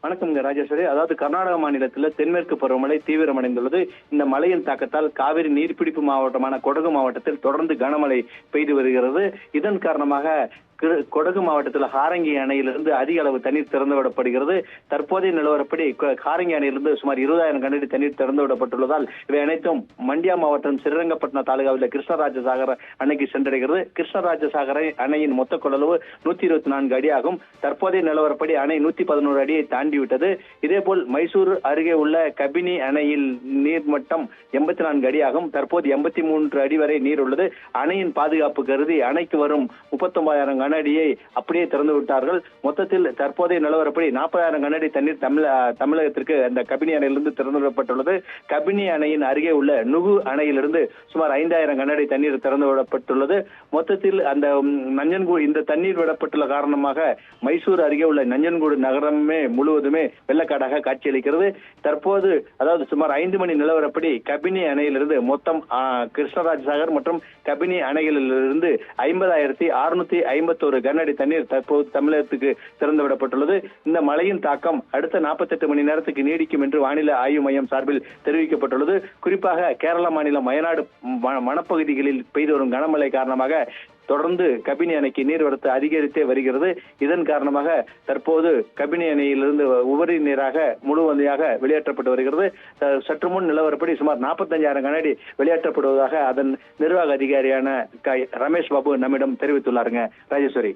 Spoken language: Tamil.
வணக்கம்ங்க ராஜேஸ்வரி. அதாவது கர்நாடக மாநிலத்தில் தென்மேற்கு பருவமழை தீவிரமடைந்துள்ளது. இந்த மழையின் தாக்கத்தால் காவிரி நீர்பிடிப்பு மாவட்டமான கொடகு மாவட்டத்தில் தொடர்ந்து கனமழை பெய்து வருகிறது. இதன் காரணமாக கொடகு மாவட்டத்தில் ஹாரங்கி அணையிலிருந்து அதிக அளவு தண்ணீர் திறந்து விடப்படுகிறது. தற்போதைய நிலவரப்படி ஹாரங்கி அணையிலிருந்து சுமார் 20,000 கனஅடி தண்ணீர் திறந்து விடப்பட்டுள்ளதால் இவை அனைத்தும் மண்டியா மாவட்டம் ஸ்ரீரங்கப்பட்டினம் தாலுகாவில் கிருஷ்ணராஜசாகர் அணைக்கு சென்றடைகிறது. கிருஷ்ணராஜசாகர் அணையின் மொத்த கொள்ளளவு 124 அடி ஆகும். தற்போதைய நிலவரப்படி அணை 111 அடியை தாண்டிவிட்டது. இதேபோல் மைசூர் அருகே உள்ள கபினி அணையில் நீர்மட்டம் 84 அடி ஆகும். தற்போது 83 அடி வரை நீர் உள்ளது. அணையின் பாதுகாப்பு கருதி அணைக்கு வரும் 39,000 கனஅடியை அப்படியே திறந்து விட்டார்கள். மொத்தத்தில் தற்போதைய நிலவரப்படி 40,000 கனஅடி தண்ணீர் தமிழகத்திற்கு அந்த கபினி அணையிலிருந்து திறந்து விடப்பட்டுள்ளது. கபினி அணையின் அருகே உள்ள நுகு அணையிலிருந்து சுமார் 5,000 கனஅடி தண்ணீர் திறந்து விடப்பட்டுள்ளது. மொத்தத்தில் அந்த நஞ்சன்கூடு இந்த தண்ணீர் விடப்பட்டுள்ள காரணமாக மைசூர் அருகே உள்ள நஞ்சன்கூடு நகரமே முழுவதுமே வெள்ளக்காடாக காட்சியளிக்கிறது. தற்போது அதாவது சுமார் 5 மணி நிலவரப்படி கபினி அணையிலிருந்து மொத்தம் கிருஷ்ணராஜசாகர் மற்றும் கபினி அணைகளிலிருந்து 50,651 கனஅடி தண்ணீர் தற்போது தமிழகத்துக்கு திறந்துவிடப்பட்டுள்ளது. இந்த மழையின் தாக்கம் அடுத்த 48 மணி நேரத்துக்கு நீடிக்கும் என்று வானிலை ஆய்வு மையம் சார்பில் தெரிவிக்கப்பட்டுள்ளது. குறிப்பாக கேரள மாநிலம் வயநாடு வனப்பகுதிகளில் பெய்து வரும் கனமழை காரணமாக தொடர்ந்து கபினி அணைக்கு நீர்வரத்து அதிகரித்தே வருகிறது. இதன் காரணமாக தற்போது கபினி அணையிலிருந்து உபரி நீராக முழுவதையாக வெளியேற்றப்பட்டு வருகிறது. சற்று முன் நிலவரப்படி சுமார் 45,000 கனஅடி வெளியேற்றப்படுவதாக அதன் நிர்வாக அதிகாரியான ரமேஷ் பாபு நம்மிடம் தெரிவித்துள்ளாருங்க ராஜேஸ்வரி.